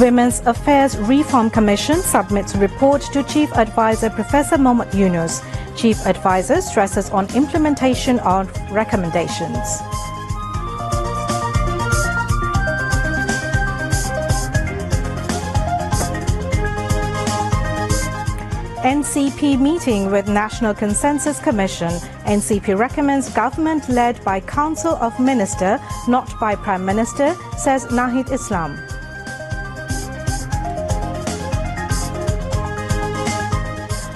Women's Affairs Reform Commission submits report to Chief Advisor Professor Mohammad Yunus. Chief Advisor stresses on implementation of recommendations. NCP meeting with National Consensus Commission. NCP recommends government led by Council of Minister, not by Prime Minister, says Nahid Islam.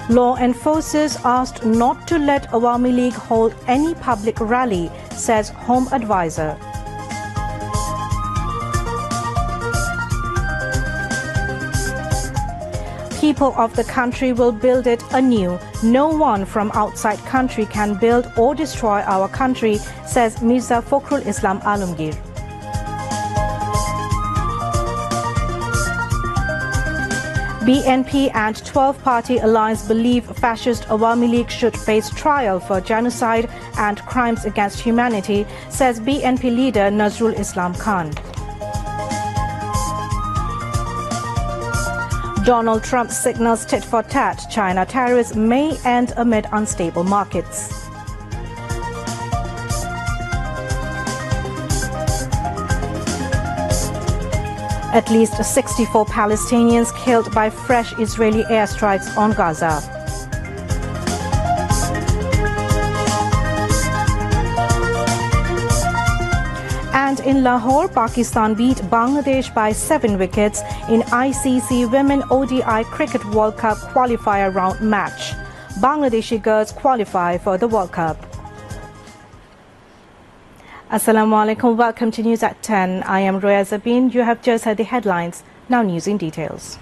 Law enforcers asked not to let Awami League hold any public rally, says Home Advisor. People of the country will build it anew. No one from outside country can build or destroy our country, says Mirza Fakhrul Islam Alamgir. BNP and 12-party alliance believe fascist Awami League should face trial for genocide and crimes against humanity, says BNP leader Nazrul Islam Khan. Donald Trump signals tit for tat. China tariffs may end amid unstable markets. At least 64 Palestinians killed by fresh Israeli airstrikes on Gaza. And in Lahore, Pakistan beat Bangladesh by 7 wickets in ICC Women ODI Cricket World Cup qualifier round match. Bangladeshi girls qualify for the World Cup. Assalamu alaikum. Welcome to News at 10. I am Roya Zabin. You have just heard the headlines. Now news in details.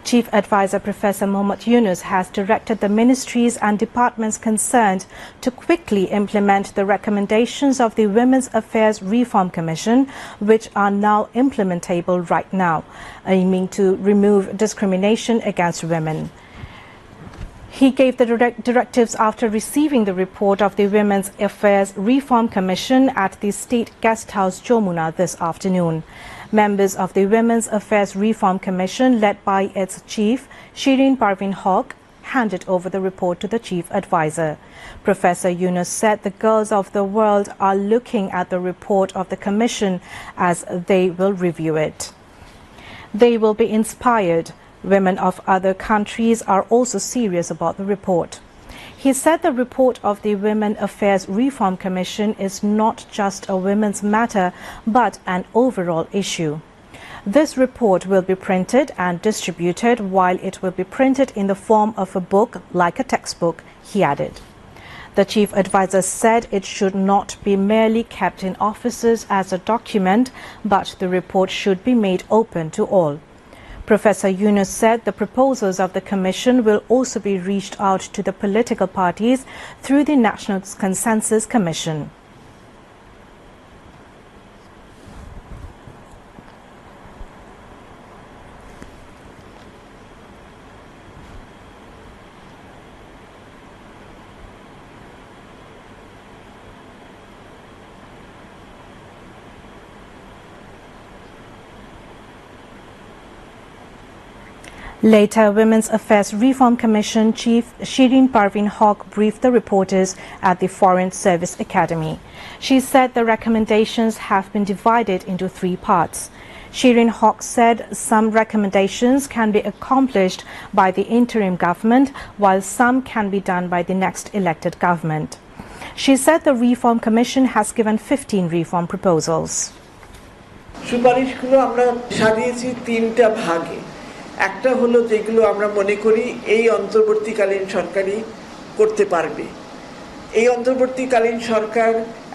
Chief Advisor Professor Mohammad Yunus has directed the ministries and departments concerned to quickly implement the recommendations of the Women's Affairs Reform Commission, which are now implementable right now, aiming to remove discrimination against women. He gave the directives after receiving the report of the Women's Affairs Reform Commission at the State Guest House Jomuna this afternoon. Members of the Women's Affairs Reform Commission, led by its chief, Shireen Parveen Haq, handed over the report to the chief advisor. Professor Yunus said the girls of the world are looking at the report of the commission as they will review it. They will be inspired. Women of other countries are also serious about the report. He said the report of the Women's Affairs Reform Commission is not just a women's matter, but an overall issue. This report will be printed and distributed, while it will be printed in the form of a book, like a textbook, he added. The chief advisor said it should not be merely kept in offices as a document, but the report should be made open to all. Professor Yunus said the proposals of the Commission will also be reached out to the political parties through the National Consensus Commission. Later, Women's Affairs Reform Commission Chief Shireen Parveen Haq briefed the reporters at the Foreign Service Academy. She said the recommendations have been divided into 3 parts. Shireen Haq said some recommendations can be accomplished by the interim government, while some can be done by the next elected government. She said the Reform Commission has given 15 reform proposals. সুপারিশগুলো আমরা সাজিয়েছি 3টা ভাগে। একটা হলো যেগুলো আমরা মনে করি এই অন্তর্বর্তীকালীন সরকারই করতে পারবে। এই অন্তর্বর্তীকালীন সরকার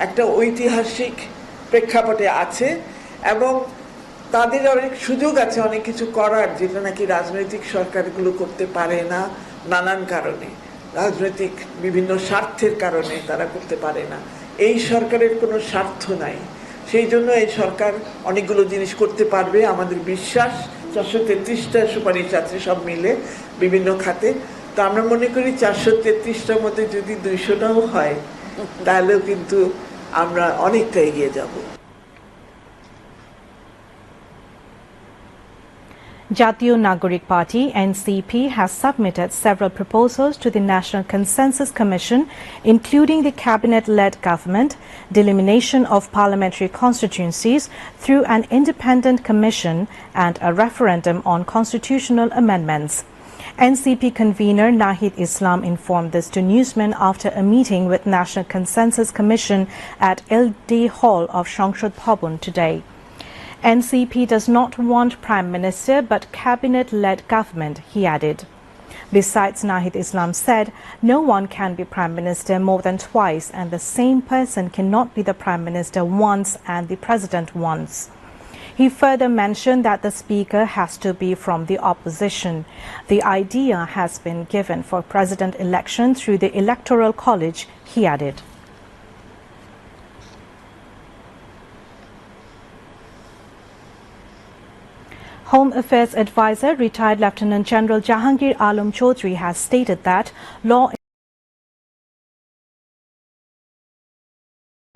একটা ঐতিহাসিক প্রেক্ষাপটে আছে এবং তাদের অনেক সুযোগ আছে অনেক কিছু করার, যেটা নাকি রাজনৈতিক সরকারগুলো করতে পারে না নানান কারণে, রাজনৈতিক বিভিন্ন স্বার্থের কারণে তারা করতে পারে না। এই সরকারের কোনো স্বার্থ নাই, সেই জন্য এই সরকার অনেকগুলো জিনিস করতে পারবে আমাদের বিশ্বাস। 433টা সুপারিশ আছে সব মিলে বিভিন্ন খাতে। তো আমরা মনে করি 433টার মধ্যে যদি 200টাও হয় তাহলেও কিন্তু আমরা অনেকটা এগিয়ে যাব। Jatiyo Nagorik Party (NCP) has submitted several proposals to the National Consensus Commission, including the cabinet-led government, delimitation of parliamentary constituencies through an independent commission, and a referendum on constitutional amendments. NCP convener Nahid Islam informed this to newsmen after a meeting with National Consensus Commission at LD Hall of সংসদ Bhavan today. NCP does not want Prime Minister but cabinet-led government, he added. Besides, Nahid Islam said, no one can be Prime Minister more than twice and the same person cannot be the Prime Minister once and the President once. He further mentioned that the Speaker has to be from the opposition. The idea has been given for President election through the Electoral College, he added. Home Affairs Advisor, retired Lieutenant General Jahangir Alam Chaudhry has stated that law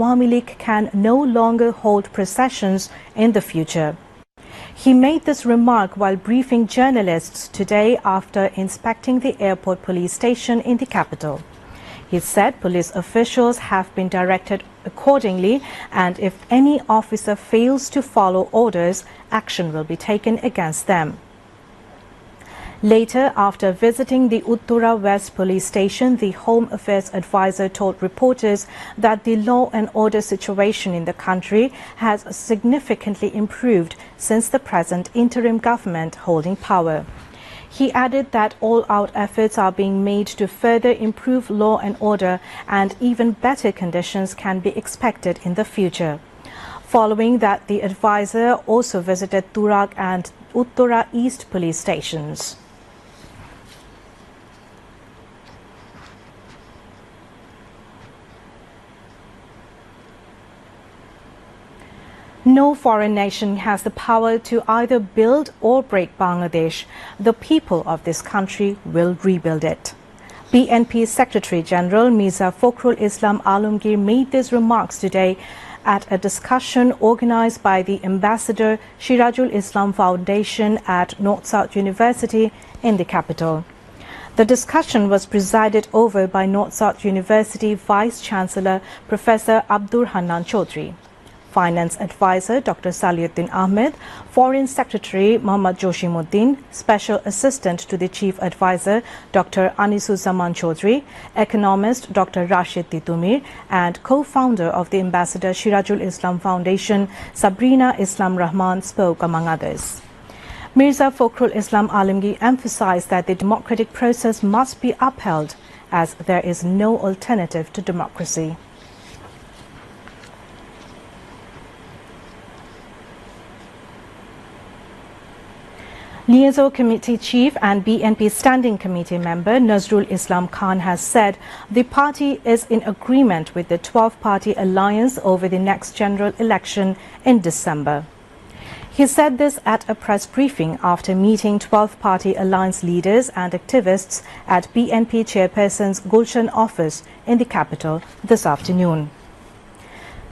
Awami League can no longer hold processions in the future. He made this remark while briefing journalists today after inspecting the airport police station in the capital. He said police officials have been directed accordingly, and if any officer fails to follow orders, action will be taken against them. Later, after visiting the Uttara West police station, the Home Affairs advisor told reporters that the law and order situation in the country has significantly improved since the present interim government holding power. He added that all-out efforts are being made to further improve law and order, and even better conditions can be expected in the future. Following that, the advisor also visited Turak and Uttara East police stations. No foreign nation has the power to either build or break Bangladesh. The people of this country will rebuild it. BNP Secretary General Mirza Fakhrul Islam Alamgir made these remarks today at a discussion organized by the Ambassador Sirajul Islam Foundation at North-South University in the capital. The discussion was presided over by North-South University Vice-Chancellor Professor Abdur Hanan Chaudhry, Finance Advisor Dr. Saliuddin Ahmed, Foreign Secretary Mohammad Joshimuddin, Special Assistant to the Chief Advisor Dr. Anisuzzaman Chaudhry, Economist Dr. Rashid Titumir, and co-founder of the Ambassador Sirajul Islam Foundation, Sabrina Islam Rahman, spoke among others. Mirza Fakhrul Islam Alamgir emphasized that the democratic process must be upheld, as there is no alternative to democracy. Liaison Committee Chief and BNP Standing Committee member Nazrul Islam Khan has said the party is in agreement with the 12-party alliance over the next general election in December. He said this at a press briefing after meeting 12-party alliance leaders and activists at BNP Chairperson's Gulshan office in the capital this afternoon.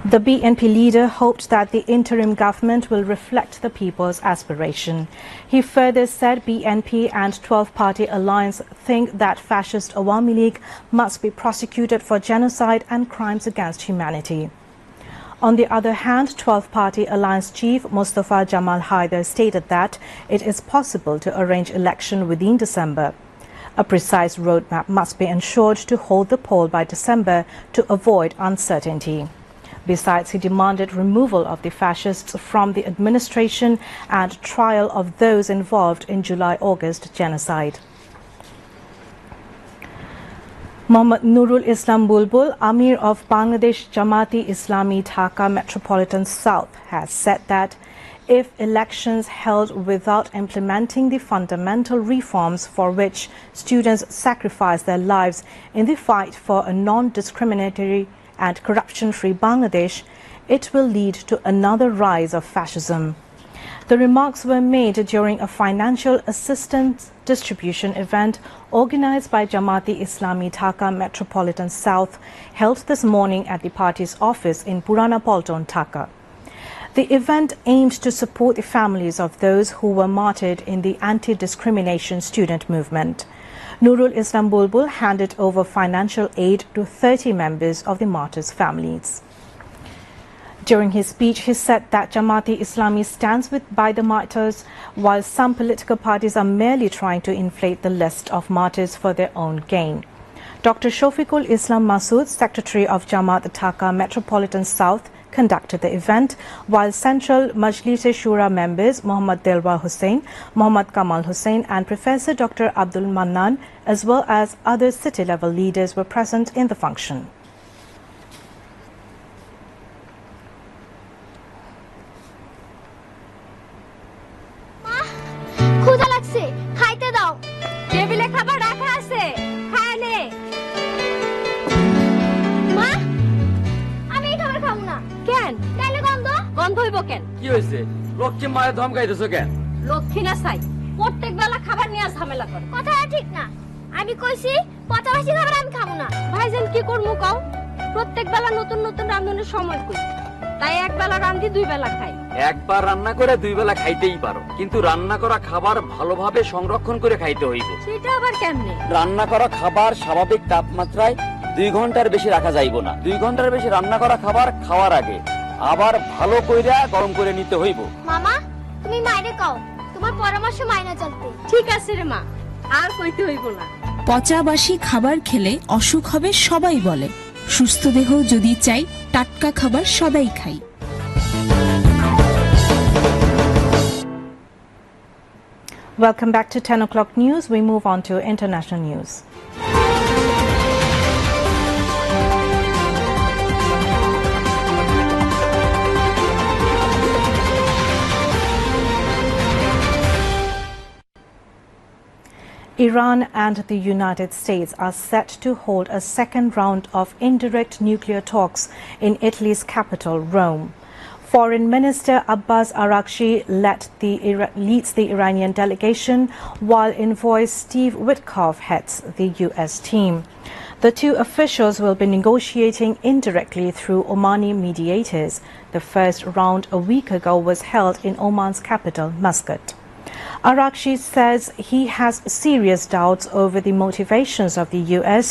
The BNP leader hoped that the interim government will reflect the people's aspiration. He further said BNP and 12-party alliance think that fascist Awami League must be prosecuted for genocide and crimes against humanity. On the other hand, 12-party alliance chief Mustafa Jamal Haider stated that it is possible to arrange election within December. A precise roadmap must be ensured to hold the poll by December to avoid uncertainty. Besides, he demanded removal of the fascists from the administration and trial of those involved in July-August genocide. Mohammad Nurul Islam Bulbul, Amir of Bangladesh Jamati Islami Dhaka Metropolitan South, has said that if elections held without implementing the fundamental reforms for which students sacrifice their lives in the fight for a non-discriminatory and corruption-free Bangladesh, it will lead to another rise of fascism. The remarks were made during a financial assistance distribution event organized by Jamati Islami Dhaka Metropolitan South, held this morning at the party's office in Purana Palton, Dhaka. The event aimed to support the families of those who were martyred in the anti-discrimination student movement. Nurul Islam Bulbul handed over financial aid to 30 members of the martyrs' families. During his speech, he said that Jamaat-e-Islami stands by the martyrs, while some political parties are merely trying to inflate the list of martyrs for their own gain. Dr. Shofiqul Islam Masood, Secretary of Jamaat Dhaka Metropolitan South, conducted the event, while Central Majlis-e-Shura members Muhammad Delwar Hussain, Muhammad Kamal Hussain and Professor Dr. Abdul Mannan, as well as other city-level leaders, were present in the function. কি হইছে লক্ষ্মী মায়ের ধমকাইতেছো কেন? লক্ষ্মী না চাই প্রত্যেক বেলা খাবার নিয়ে ঝামেলা করে। কথাটা ঠিক না। আমি কইছি পচাবাসি খাবার আমি খাবো না। ভাইজান কি করমু কও? প্রত্যেক বেলা নতুন নতুন রান্নার সময় কই। তাই এক বেলা রান্ধি দুই বেলা খাই। একবার রান্না করে দুই বেলা খাইতেই পারো, কিন্তু রান্না করা খাবার ভালোভাবে সংরক্ষণ করে খাইতে হইব। সেটা আবার কেমনে? রান্না করা খাবার স্বাভাবিক তাপমাত্রায় 2 ঘন্টার বেশি রাখা যাইব না। 2 ঘন্টার বেশি রান্না করা খাবার খাওয়ার আগে আবার ভালো কইরা গরম করে নিতে হইব। মামা তুমি মাইরে কও, তোমার পরামর্শ মাইনা চলতে। ঠিক আছে রে মা, আর কইতে হইব না। পচাবাসি খাবার খেলে অসুখ হবে সবাই বলে, সুস্থ দেহ যদি চাই টাটকা খাবার সদাই খাই। Welcome back to 10 o'clock news. We move on to international news. Iran and the United States are set to hold a second round of indirect nuclear talks in Italy's capital, Rome. Foreign Minister Abbas Araghchi leads the Iranian delegation, while envoy Steve Witkoff heads the U.S. team. The two officials will be negotiating indirectly through Omani mediators. The first round a week ago was held in Oman's capital, Muscat. Araghchi says he has serious doubts over the motivations of the U.S.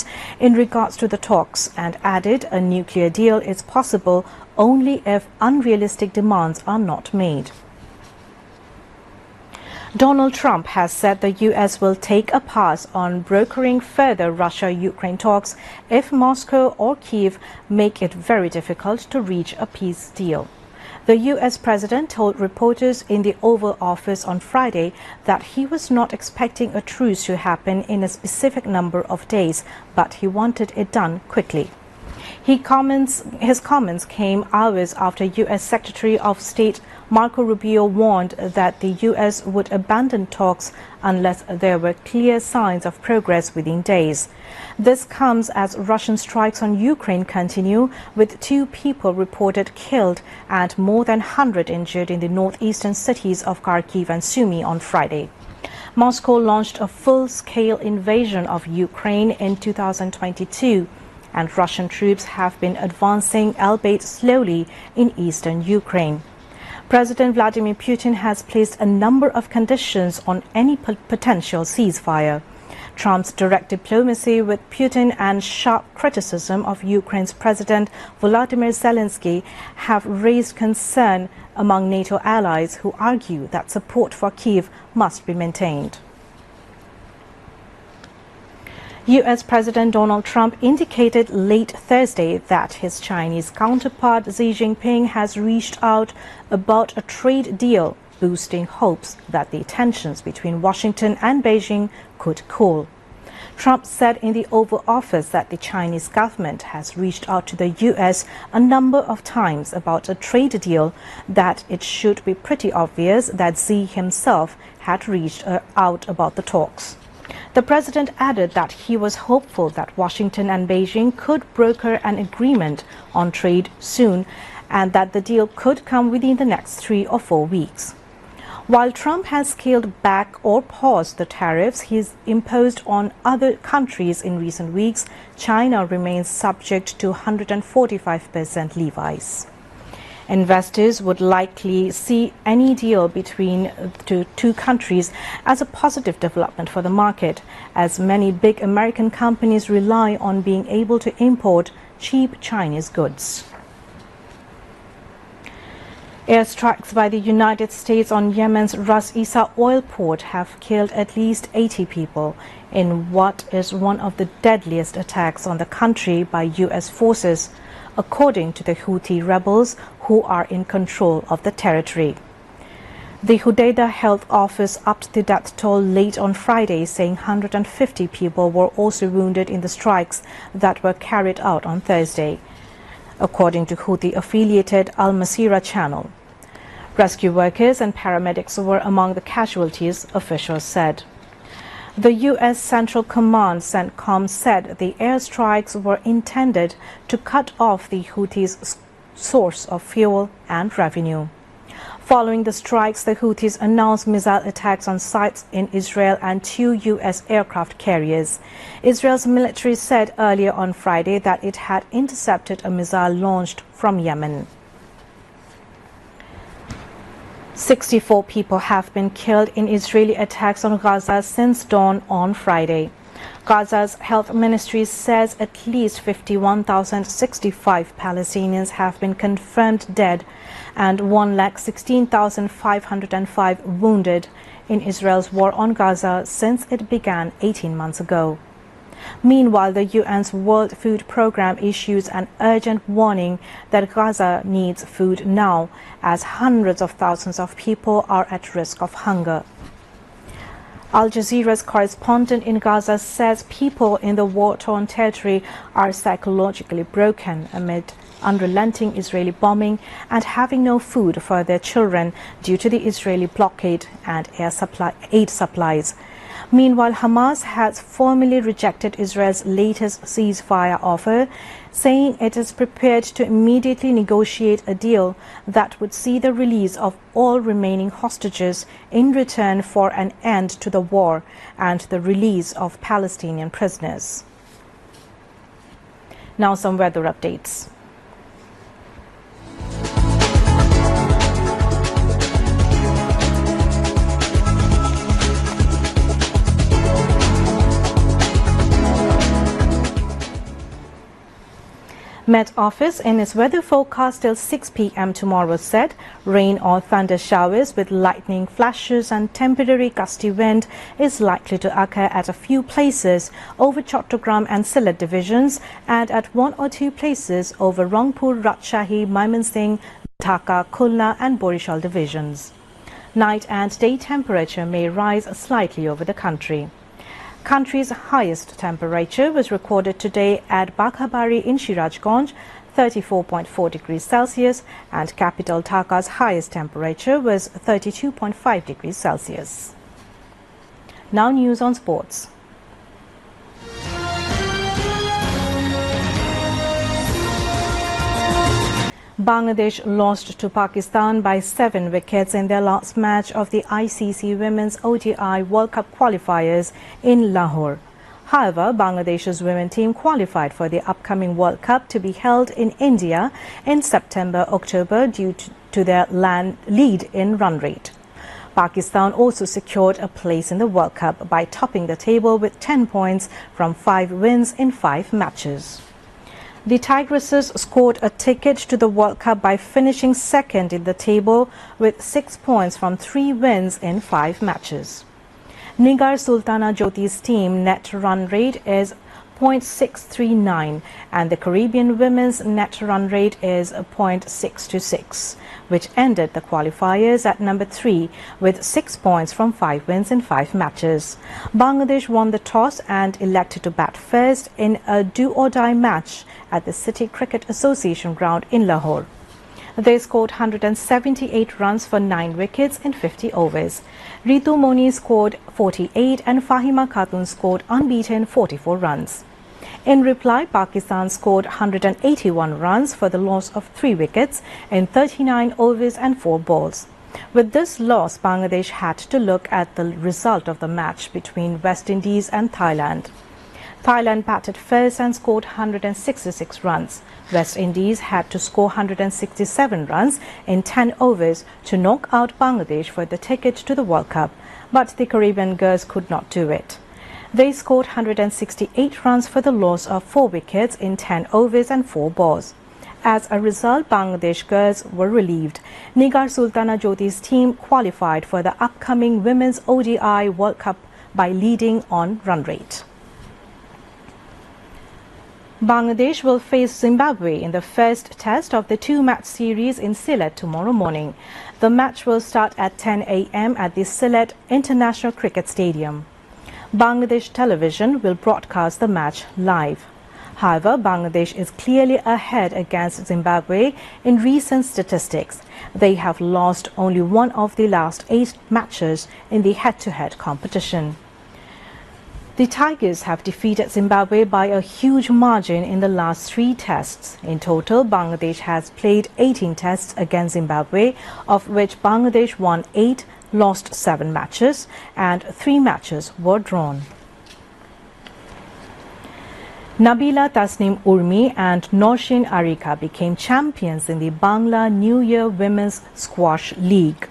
in regards to the talks, and added a nuclear deal is possible only if unrealistic demands are not made. Donald Trump has said the U.S. will take a pass on brokering further Russia-Ukraine talks if Moscow or Kyiv make it very difficult to reach a peace deal. The U.S. president told reporters in the Oval Office on Friday that he was not expecting a truce to happen in a specific number of days, but he wanted it done quickly. His comments came hours after U.S. Secretary of State Marco Rubio warned that the U.S. would abandon talks unless there were clear signs of progress within days. This comes as Russian strikes on Ukraine continue, with 2 people reported killed and more than 100 injured in the northeastern cities of Kharkiv and Sumy on Friday. Moscow launched a full-scale invasion of Ukraine in 2022, and Russian troops have been advancing, albeit slowly, in eastern Ukraine. President Vladimir Putin has placed a number of conditions on any potential ceasefire. Trump's direct diplomacy with Putin and sharp criticism of Ukraine's President Volodymyr Zelensky have raised concern among NATO allies, who argue that support for Kyiv must be maintained. U.S. President Donald Trump indicated late Thursday that his Chinese counterpart Xi Jinping has reached out about a trade deal, boosting hopes that the tensions between Washington and Beijing could cool. Trump said in the Oval Office that the Chinese government has reached out to the U.S. a number of times about a trade deal, that it should be pretty obvious that Xi himself had reached out about the talks. The president added that he was hopeful that Washington and Beijing could broker an agreement on trade soon, and that the deal could come within the next 3 or 4 weeks. While Trump has scaled back or paused the tariffs he's imposed on other countries in recent weeks, China remains subject to 145% levies. Investors would likely see any deal between the two countries as a positive development for the market, as many big American companies rely on being able to import cheap Chinese goods. Airstrikes by the United States on Yemen's Ras Isa oil port have killed at least 80 people in what is one of the deadliest attacks on the country by U.S. forces, according to the Houthi rebels who are in control of the territory. The Hudaydah Health Office upped the death toll late on Friday, saying 150 people were also wounded in the strikes that were carried out on Thursday, according to Houthi-affiliated Al Masirah channel. Rescue workers and paramedics were among the casualties, officials said. The U.S. Central Command CENTCOM said the airstrikes were intended to cut off the Houthis' source of fuel and revenue. Following the strikes, the Houthis announced missile attacks on sites in Israel and 2 U.S. aircraft carriers. Israel's military said earlier on Friday that it had intercepted a missile launched from Yemen. 64 people have been killed in Israeli attacks on Gaza since dawn on Friday. Gaza's health ministry says at least 51,065 Palestinians have been confirmed dead and 116,505 wounded in Israel's war on Gaza since it began 18 months ago. Meanwhile, the UN's World Food Programme issues an urgent warning that Gaza needs food now, as hundreds of thousands of people are at risk of hunger. Al Jazeera's correspondent in Gaza says people in the war-torn territory are psychologically broken amid unrelenting Israeli bombing and having no food for their children due to the Israeli blockade and aid supplies. Meanwhile, Hamas has formally rejected Israel's latest ceasefire offer, saying it is prepared to immediately negotiate a deal that would see the release of all remaining hostages in return for an end to the war and the release of Palestinian prisoners. Now some weather updates. Met Office in its weather forecast till 6 p.m. tomorrow said rain or thunder showers with lightning flashes and temporary gusty wind is likely to occur at a few places over Chattogram and Sylhet divisions and at 1 or 2 places over Rangpur, Rajshahi, Mymensingh, Dhaka, Khulna and Borishal divisions. Night and day temperature may rise slightly over the country. Country's highest temperature was recorded today at Bakhabari in Shirajganj, 34.4 degrees Celsius, and capital Dhaka's highest temperature was 32.5 degrees Celsius. Now news on sports. Bangladesh lost to Pakistan by 7 wickets in their last match of the ICC Women's ODI World Cup qualifiers in Lahore. However, Bangladesh's women team qualified for the upcoming World Cup to be held in India in September-October due to their lead in run rate. Pakistan also secured a place in the World Cup by topping the table with 10 points from 5 wins in 5 matches. The Tigresses scored a ticket to the World Cup by finishing second in the table with 6 points from 3 wins in 5 matches. Nigar Sultana Jyoti's team net run rate is .639 and the Caribbean women's net run rate is .626, which ended the qualifiers at number 3 with 6 points from 5 wins in 5 matches. Bangladesh won the toss and elected to bat first in a do-or-die match at the City Cricket Association ground in Lahore. They scored 178 runs for 9 wickets in 50 overs. Ritu Moni scored 48 and Fahima Khatun scored unbeaten 44 runs. In reply, Pakistan scored 181 runs for the loss of 3 wickets in 39 overs and 4 balls. With this loss, Bangladesh had to look at the result of the match between West Indies and Thailand. Thailand batted first and scored 166 runs. West Indies had to score 167 runs in 10 overs to knock out Bangladesh for the ticket to the World Cup, but the Caribbean girls could not do it. They scored 168 runs for the loss of 4 wickets in 10 overs and 4 balls. As a result, Bangladesh girls were relieved. Nigar Sultana Jyoti's team qualified for the upcoming Women's ODI World Cup by leading on run rate. Bangladesh will face Zimbabwe in the first test of the 2-match series in Sylhet tomorrow morning. The match will start at 10 a.m. at the Sylhet International Cricket Stadium. Bangladesh television will broadcast the match live. However, Bangladesh is clearly ahead against Zimbabwe in recent statistics. They have lost only one of the last 8 matches in the head-to-head competition. The Tigers have defeated Zimbabwe by a huge margin in the last 3 tests. In total, Bangladesh has played 18 tests against Zimbabwe, of which Bangladesh won 8, lost 7 matches, and 3 matches were drawn. Nabila Tasnim Urmi and Norshin Arika became champions in the Bangla New Year Women's Squash League.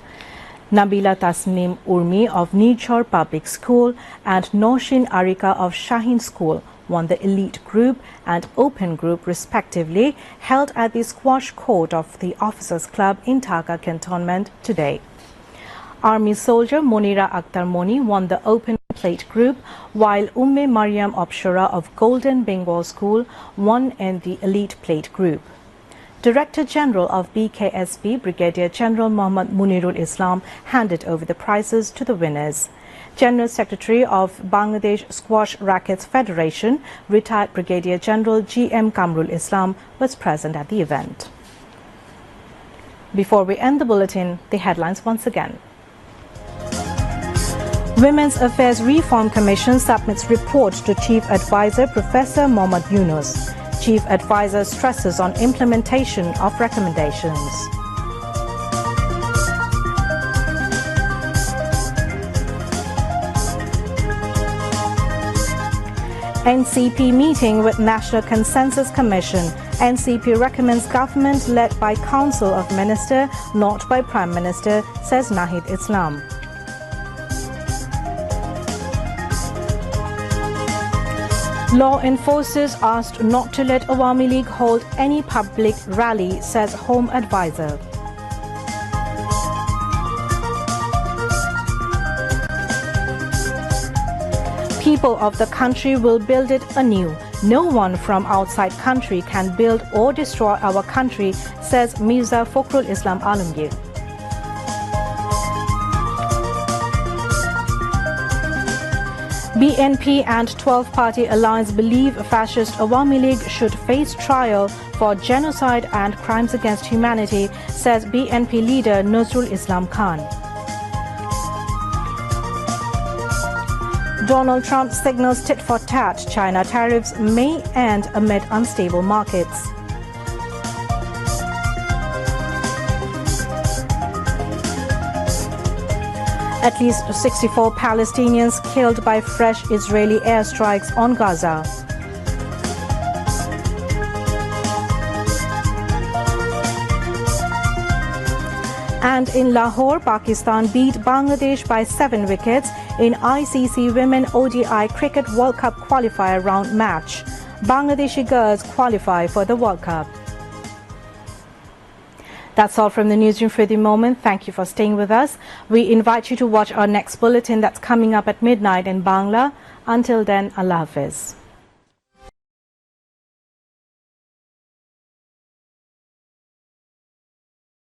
Nabila Tasnim Urmi of Nirchor Public School and Norshin Arika of Shaheen School won the elite group and open group respectively, held at the squash court of the Officers Club in Dhaka Cantonment today. Army soldier Monira Akhtar Moni won the open plate group, while Umme Mariam Opshura of Golden Bengal School won in the elite plate group. Director General of BKSP, Brigadier General Muhammad Munirul Islam, handed over the prizes to the winners. General Secretary of Bangladesh Squash Rackets Federation, retired Brigadier General G.M. Kamrul Islam, was present at the event. Before we end the bulletin, the headlines once again. Women's Affairs Reform Commission submits report to Chief Advisor Professor Mohammad Yunus. Chief Advisor stresses on implementation of recommendations. NCP meeting with National Consensus Commission. NCP recommends government led by Council of Minister, not by Prime Minister, says Nahid Islam. Law enforcers asked not to let Awami League hold any public rally, says Home Advisor. People of the country will build it anew. No one from outside country can build or destroy our country, says Mirza Fakhrul Islam Alamgir. BNP and 12-party alliance believe fascist Awami League should face trial for genocide and crimes against humanity, says BNP leader Nazrul Islam Khan. Donald Trump signals tit for tat. China tariffs may end amid unstable markets. At least 64 Palestinians killed by fresh Israeli airstrikes on Gaza. And in Lahore, Pakistan beat Bangladesh by 7 wickets in ICC Women ODI Cricket World Cup qualifier round match. Bangladeshi girls qualify for the World Cup. That's all from the newsroom for the moment. Thank you for staying with us. We invite you to watch our next bulletin that's coming up at midnight in Bangla. Until then, Allah Hafiz.